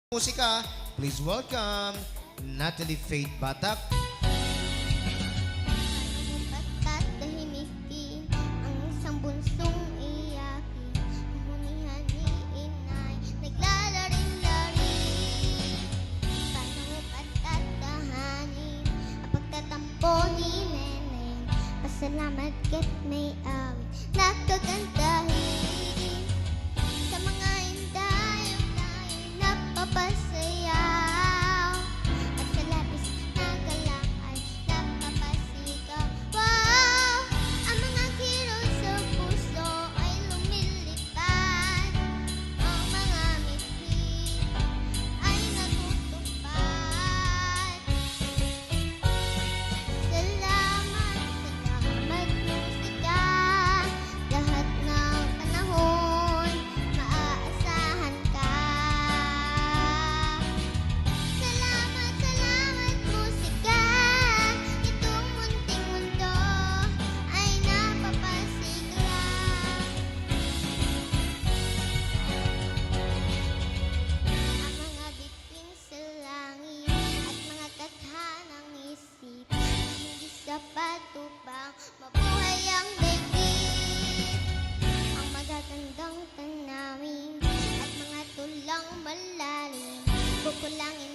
Musika, please welcome Natalie Faith Batak. Patatahimikin ang isang bunsong iyakin. Humunihan ni inay, naglalaring-lari. Paano mo patatahanin ang pagtatampo ni neneng? Pasalamat ka't may awit na kagandahin. Sa mga inday-inday napapasayaw, at sa labis na galang ay napapasigaw. Wow! Ang mga kirot sa puso ay lumilipad, ang mga mithi ay natutupad. Salamat musika, lahat ng panahon maaasahan ka. Salamat musika, itong munting mundo ay napapasigla. Ang mga bituin sa langit at mga tadhanang isip, hindi sapat upang mabuhay ang daigdig. Ang magagandang tanawin at mga tulang malalim, kukulangin